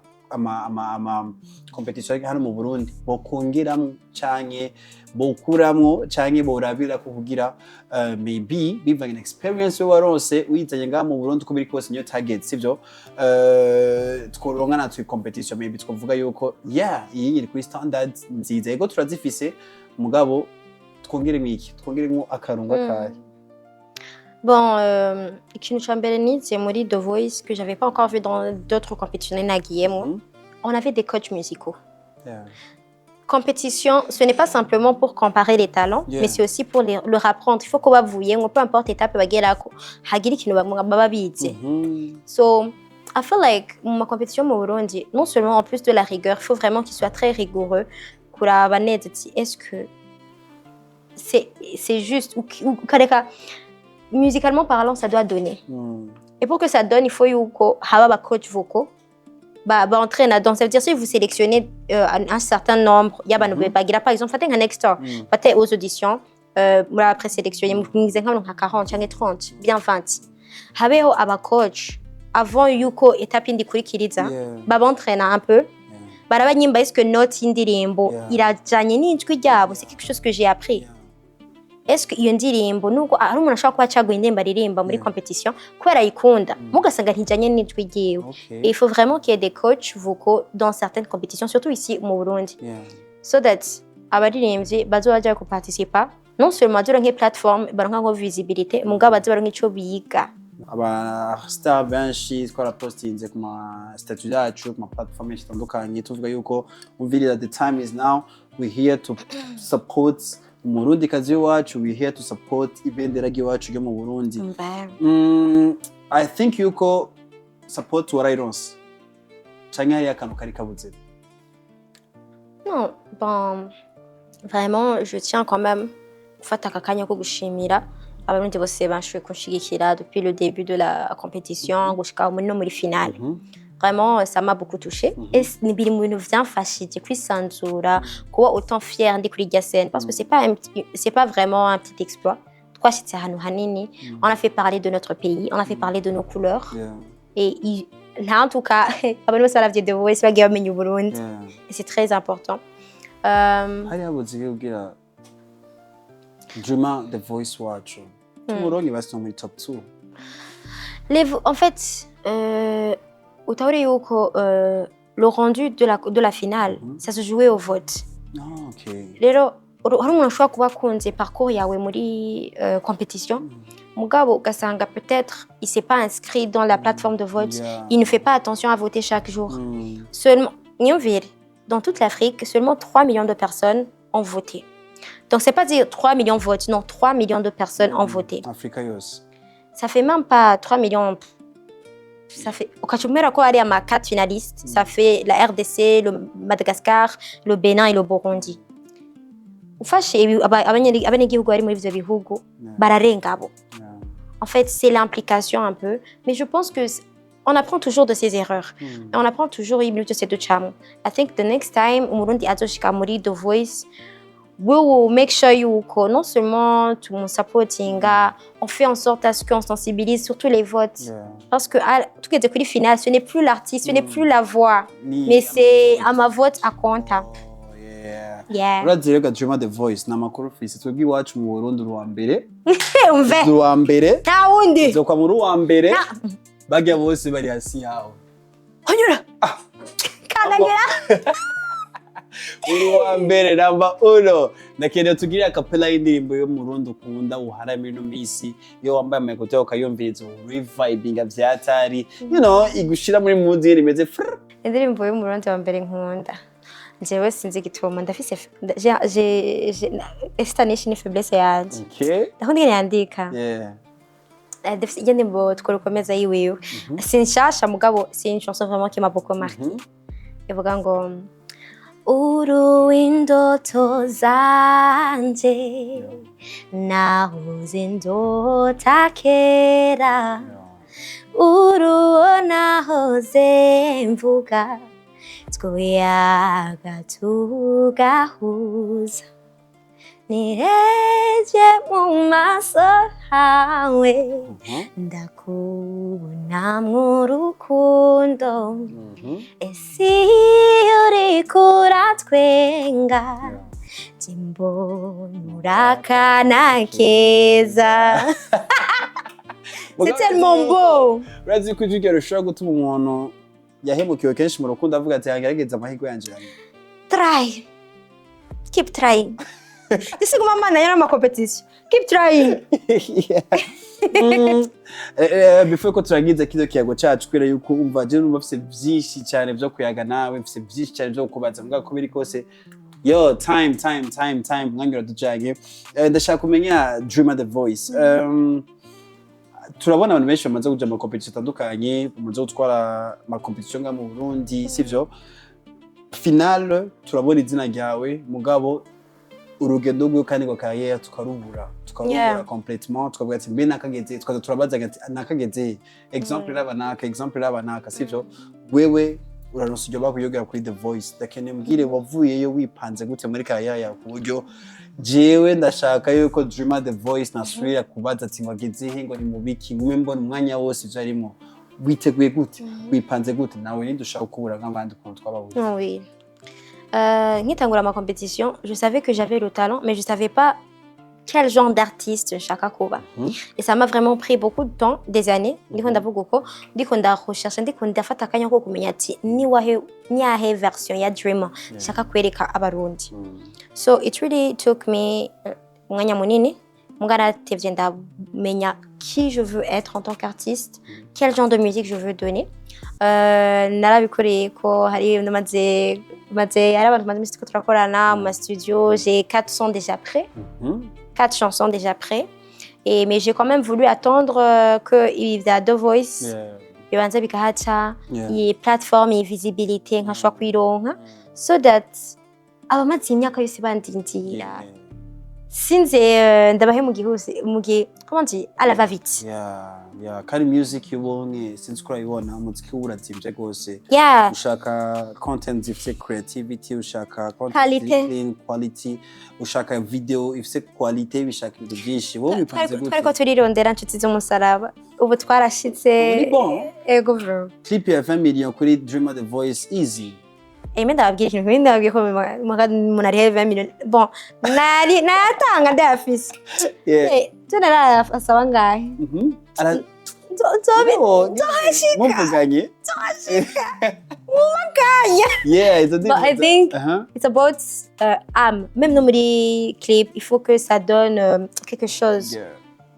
competition hano mu Burundi bokongeramwo canke bokuramwo canke borabira kugira maybe bivanye experience waronse wizanye nga mu Burundi ko biri kose niyo target sivyo tworonka natwe competition maybe twovuga yuko iyi iri kuri standards nziza yego turazifise mugabo twongeremo akarungo kaye. Bon, ikintu ca mbere nize muri The Voice que j'avais pas encore vu dans d'autres compétitions on avait des coachs musicaux. Compétition, ce n'est pas simplement pour comparer les talents, mais c'est aussi pour leur apprendre. Il faut qu'on va vouiller, peu importe l'étape, so I feel like ma compétition au Burundi, non seulement en plus de la rigueur, il faut vraiment qu'il soit très rigoureux. Est-ce que c'est juste ou musicalement parlant, ça doit donner. Et pour que ça donne, il faut avoir un coach vocal. Entraîner donc ça veut dire si vous sélectionnez un certain nombre il y a par exemple faites un extra faites aux auditions après sélectionner vous 40 cyangwa 30 bien 20 habeho aba coach avant yuko étape indikurikiriza entraîner un peu barabanyimba est-ce que note indirimbo irajanye n'ijwi ryabo c'est quelque chose que j'ai appris. Est-ce que iyo ndirimbo nuko ari umuntu ashaka kuba caguye indirimbo aririmba muri compétition kubera ayikunda mugasanga ntijanye n'ijwi ryiwe. Et il faut vraiment qu'il y ait des coachs vocaux dans certaines compétitions surtout ici au Burundi so that abaririmbyi bazoja ko participer non seulement bazoronka plateforme baronka ngo visibilité mugabo bazoronka ico biga. Aba star benshi twarapostinze ku ma statut yacu ku ma platform zitandukanye tuvuga yuko umvira the time is now we here to support umurundi kazi wacu we here to support ibendera ryacu ryo mu Burundi. I think yuko support warayironse cyangwa hari akantu kari kabuze. Non, bon vraiment je tiens quand même gufata akakanya ko gushimira abarundi bose bashoboye kunshigikira depuis le début de la compétition gushika muri finale. Vraiment, ça m'a beaucoup touchée. Et ni biri mu bintu vyamfashije kwisanzura kuba autant fière ndi kuri scène parce que c'est pas vraiment un petit exploit. Twashitse ahantu hanini, on a fait parler de notre pays, on a fait parler de nos couleurs. Et en tout cas, abantu bose baravye The Voice bagiye bamenya Burundi. Et c'est très important. Hari abuziye ubwira Dreamer The Voice wacu. Tumuronke basi muri top 2. En fait, le rendu de la finale, ça se jouait au vote. Rero hari umuntu ashobora kuba akunze parcours yawe muri compétition mugabo ugasanga peut-être il s'est pas inscrit dans la plateforme de vote, il ne fait pas attention à voter chaque jour. Seulement, dans toute l'Afrique, seulement 3 millions de personnes ont voté. Donc c'est pas dire 3 millions de votes, non, 3 millions de personnes ont voté. Africa yose. Ça fait même pas 3 millions. ça fait ukachumera ko ari ama 4 finalistes, ça fait la RDC, le Madagascar, le Bénin et le Burundi. Ufashe abanyagihugu bari muri ivyo bihugu bararenga abo. En fait, c'est l'implication un peu, mais je pense que on apprend toujours de ses erreurs. Et on apprend toujours ibintu byose ducamo. I think the next time umurundi azoshika muri The Voice, we will make sure yuko non seulement tout mon supporting, on fait en sorte à ce qu'on sensibilise surtout les votes. Parce que tout qui est kuri final, ce n'est plus l'artiste, ce n'est plus la voix, mais c'est à ma vote à compte. Yeah. Urazi rega Dreamer The Voice na makuru fisi twebwe iwacu mu Burundi wa mbere. Umve. Wa mbere. Na wundi. Zokwa muri wa mbere. Bagya bose bari hasi yawo. Onyura. Kanagera. Uri wa mbere namba 1. Nakende tugira kapela y'indirimbo yo mu Burundi ukunda uharamira no misi yo wambaye amakote ukayumviriza revibinga vyatari. You know, igushira muri mood rimeze frr. Indirimbo yo mu Burundi wa mbere nkunda. Jewe sinzi gituma ndafise j'ai cette année une faiblesse yanje. Okay. Ndakunda yandika. Yeah. Ndafise indirimbo tworokomeza yiwewe. Sinshasha mugabo c'est une chanson vraiment qui m'a beaucoup marqué. Ivuga ngo uruindoto zanje nahoze ndota kera nahoze mvuga twoyaga tugahuza nireje mu maso hawe ndakubona mu rukundo esi uriko uratwenga jimbona akana keza. C'est tellement beau. Urazi ko ijwi rishobora gutuma umuntu yahemukiwe kenshi mu rukundo avuga ati yangerageza amahirwe yanje. Try. Keep trying. This is my man, you're my competition. Keep trying. Before ko turagize kizo kiyago cyacu kwera yuko umva je numva bafise vyinshi cyane byo kuyaga nawe bafise vyinshi cyane byo kubaza mbwa kubiri kose. Yo, time, mwanyura dujage. Ndashaka kumenya Dreamer The Voice. Turabona abantu benshi bamaze kuja mu competition atandukanye, bamaze gutwara ama competition nga mu Burundi, sivyo? Final turabona izina ryawe mugabo urugendo rwe kandi ngo carrière tukarubura complètement, tukavuga ati mbe nakageze twaza turabaza ati nakageze exemple labanaka sivyo? Wewe uraronse ibyo bakuyogera kuri The Voice, dakene mbwire wavuyeyo wipanze gute muri carrière yawe ku buryo jewe ndashaka yuko Dreamer The Voice nasubira kubaza ati wageze he ngo ni mubiki ngume mbona umwanya wose ivyo arimo witeguye gute wipanze gute nawe nidushaka kubura nk'abandi kuntu twababuze. Oui. Nkitangura ma compétition, je savais que j'avais le talent mais je savais pas quel genre d'artiste nshaka kuba. Et ça m'a vraiment pris beaucoup de temps, des années. Ndiko ndavuga uko ndiko ndarecherche ndiko ndafata akanya ko kumenya ati ni yahe version ya Dreamer nshaka kwereka abarundi. So it really took me umwanya munini mugaratevye ndamenya qui je veux être en tant qu'artiste, quel genre de musique je veux donner. Narabikoreye ko hari namaze hari abantu bamaze imisi turakorana mu studio, j'ai 4 sons déjà prêts. 4 chansons déjà prêtes. Mais j'ai quand même voulu attendre qu'il y ait The Voice. Il y a une plateforme et visibilité, so that since ndabahe mugihe comment dire à la va vite. Kari music yubonye since kurayibona umuziki urazimvye gose. Ushaka content ifite creativity, ushaka content clean quality, ushaka video ifite quality, bishaka ibintu byinshi. Wowe bipanze gute? Ariko turirondera inshuti z'umusaraba. Ubu twarashitse. Ego bro. Clip ya 20 million kuri Dreamer The Voice easy. Mais ndababwira ikintu nk'indi ndababwiye ko umuntu ari 20 million. Bon, nayatanga ndayafise. Tuna asaba ngahe? Muvuganye. Yeah, it's a But I think it's about même dans les clips, il faut que ça donne quelque chose.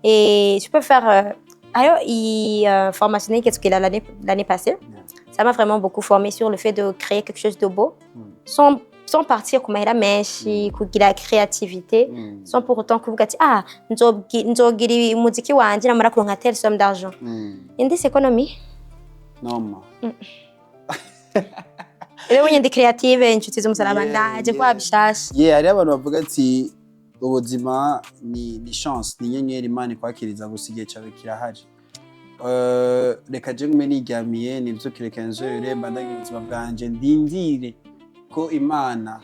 Et je peux faire formation qu'est-ce a l'année passée. Ça m'a vraiment beaucoup formé sur le fait de créer quelque chose de beau, sans partir comme la mèche, la créativité, sans pour autant que vous dites nzogiri muziki wanje namara kuronka telle somme d'argent. In this economy, Noma. Rero nyine ndi creative inshuti z'umusaraba ndaje kwa bishasha. Hari abantu bavuga ati ubuzima ni chance, ni inyenyeri Imana ikwakiriza gusa igihe cyawe kirahari. Reka je ngume niryamiye nivyukire kenzure mbandagira ubuzima bwanje ndindire ko Imana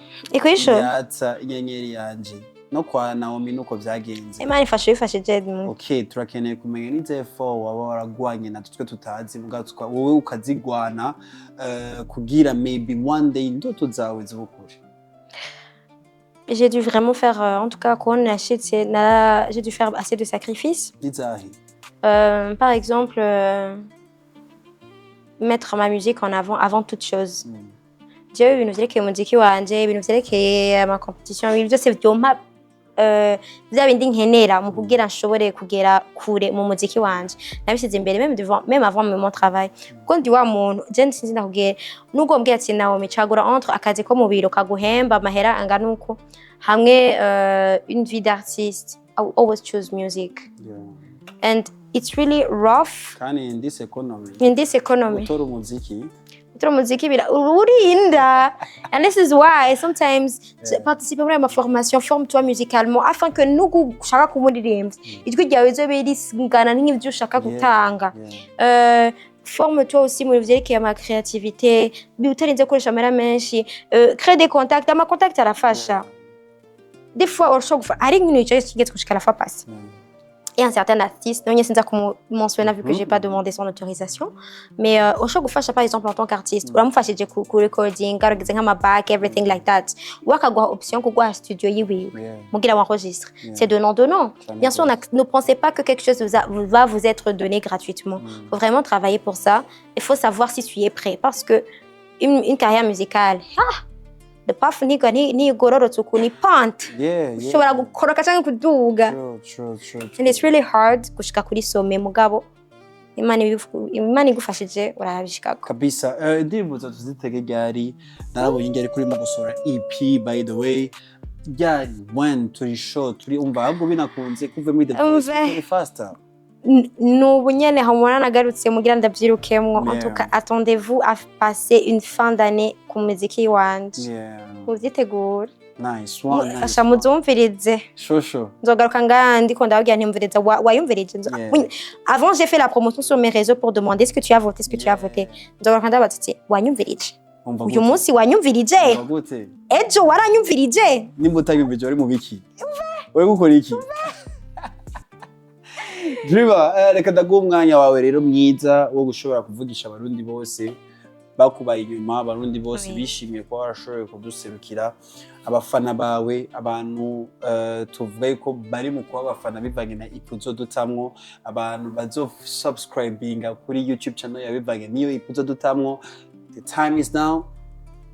yatsa inyenyeri yanje. No kwa Naomie nuko vyagenze. Imana ifashije. Okay, turakeneye kumenya n'izefo waba waragwanye na tutwe tutazi mugatwa wowe ukazigwana kugira maybe one day ndoto zawe zibukure. J'ai dû vraiment faire en tout cas quand ashitse j'ai dû faire assez de sacrifices. Par exemple mettre ma musique en avant toute chose. Dieu ibintu vyerekeye umuziki wanje, ibintu vyerekeye ama competition, ibintu byose byompa bya bindi nkenera mu kugira nshobore kugera kure mu muziki wanje. Nabishyize imbere même avant mon travail. Kuko ndi wa muntu je sinzi ndakubwira nubwo mbwiye ati Naomie cagura entre akazi ko mu biro kaguhemba amahera angana uko hamwe une vie d'artiste. I will always choose music. And it's really rough. Kandi in this economy. Utora umuziki urinda. And this is why sometimes participer muri ama formation, forme-toi musicalement afin que nugu ushaka kumuririmba ijwi ryawe rizobe risingana n'ivyo ushaka gutanga. Forme-toi aussi mu vyerekeye ama créativité, utarinze koresha amera menshi, créer des contacts, ama contact arafasha. Des fois urashobora ari nk'ibintu cyigeze gushika la fois passée. Et un certain artiste, non, sinza mentionner vu que j'ai pas demandé son autorisation, mais ushobora gufasha par exemple en tant qu'artiste, uramufashije ku recording, garagaza nk'ama back, everything like that. Wakaguha option kuguha studio yiwe, mugira enregistre. C'est donnant. Bien sûr, ne pensez pas que quelque chose va vous être donné gratuitement. Il faut vraiment travailler pour ça. Il faut savoir si tu es prêt, parce que une carrière musicale, the path ni gororotse ukuntu ipant ushobora gukoroka cyangwa kuduga. And it's really hard gushika kuri some mugabo Imana igufashije urabishikako kabisa. Indirimbo tuzitege ryari narabonye ingeri kuri mu gusora EP by the way ryari when turi show turi umva ahubwo binakunze kuve muri the faster. Nubu nyene hamwana nagarutse mugira ndabyirukemwo. En tout cas, attendez-vous à passer une fin d'année ku muziki wanje. Muzitegura. Nice one. Fasha muzumvirize. Shosho. Nzogaruka ngandi ko ndababwira ntimviriza wayumvirije. Avant j'ai fait la promotion sur mes réseaux pour demander est-ce que tu as voté. Nzogaruka ndabatse wanyumvirije. Uyu munsi wanyumvirije. Ejo waranyumvirije. Nimba utanyumvirije uri mu biki? Wewe gukora iki? Dreamer, reka ndaguha umwanya wawe rero mwiza wo gushobora kuvugisha abarundi bose bakubaye inyuma, abarundi bose bishimiye ko warashoboye kuduserukira, abafana bawe, abantu tuvuga ko bari mu kuba abafana bivanye na ipuzo dutamwo, abantu bazosubscribinga kuri YouTube channel ya bivanye niyo ipuzo dutamwo. The time is now.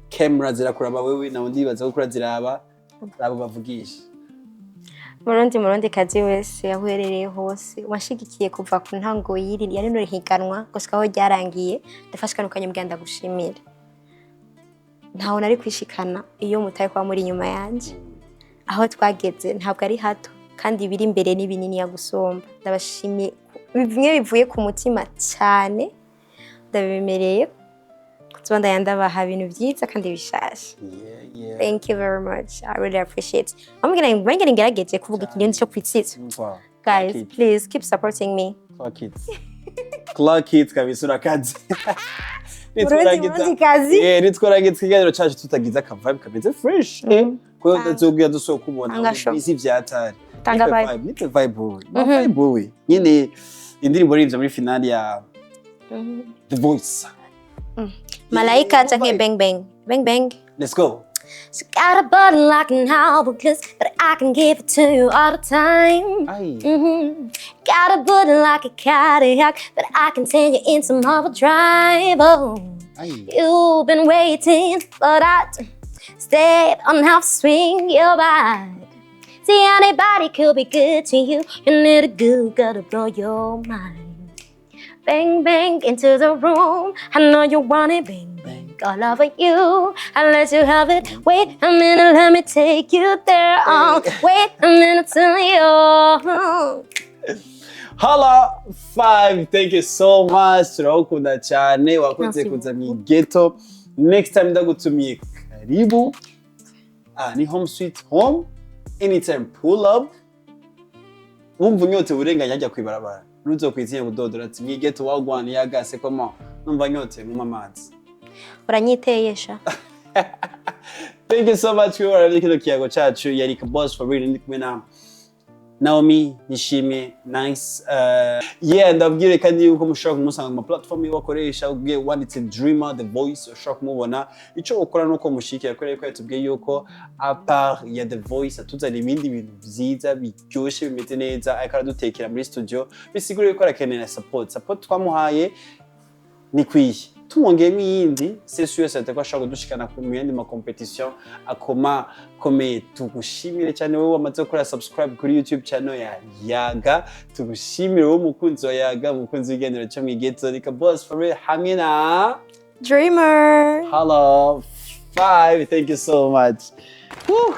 Camera zirakuraba wewe na undi baza gukora ziraba abo bavugisha. Murundi kazi wese yaherereye hose washigikiye kuva ku ntango y'iri rino higanwa gushika aho ryarangiye, ndafashikana muganda gushimira. Ntaho nari kwishikana iyo mutaye kwa muri nyuma yanje. Aho twageze ntabwo ari hato kandi biri imbere n'ibinini ya gusomba. Ndabashimiye bimwe bivuye ku mutima cyane, ndabimereye kutubanda yandabaha ibintu byiza kandi bishasha. Thank you very much. I really appreciate it. I'm gonna ngerageze kuvuga ikintu cyo kwitsitsa. Guys, please keep supporting me. Clock it kabisa urakaze. Nitworagize ikiganiro cyacu tutagize akavibe kameze fresh. Ko ndazogira duso kubona bisi vyatari. Tanga vibe. Nyine indirimbo rivye muri finale ya The Voice. Malaika canke bang bang. Bang bang. Let's go. She got a body like an hourglass, but I can give it to you all the time. Got a body like a Cadillac, but I can turn you into overdrive. Oh, you've been waiting for that. Step on half swing your bike. See, anybody could be good to you. You need a good girl to blow your mind. Bang bang into the room. I know you want it. Bang bang. All over you, I'll let you have it. Wait a minute, let me take you there. Wait a minute till you. Hala 5, thank you so much. Turawukunda cyane wakoze kuza Mw'i Ghetto. Next time ndagutumiye karibu. Ni home sweet home. Anytime pull up. Wumva unyote urenganya ajya kwibarabara. Nuzo kwitinya kudodora ati Mw'i Ghetto wagwana yagase koma. Numva nyote mu mamazi. Uranyiteyesha. Thank you so much for watching kino kiyago cacu. Yari Kaboss for reading kumwe na Naomie nishimye nice ndabwire kandi yuko mushobora kumusanga mu platform y'abakoresha ubwiye wanditse Dreamer the voice ushobora kumubona ico ukora nuko mushikira ko yatubwiye yuko a part ya the voice atuzana ibindi bintu vyiza biryoshe bimeze neza ariko aradutekera muri studio bisigure ko arakenera support twamuhaye ni kwiye tumongeyemo iyindi c'est sûr c'est ko ashaka kudushikana ku yandi ma competition akoma komeye tugushimire cyane wowe wamaze gukora subscribe kuri YouTube channel ya Yaga tugushimire wowe mukunzi wa Yaga mukunzi w'igendero cyo Mw'i Ghetto ni Kaboss for real hamwe na Dreamer. Hello 5 thank you so much. Woo.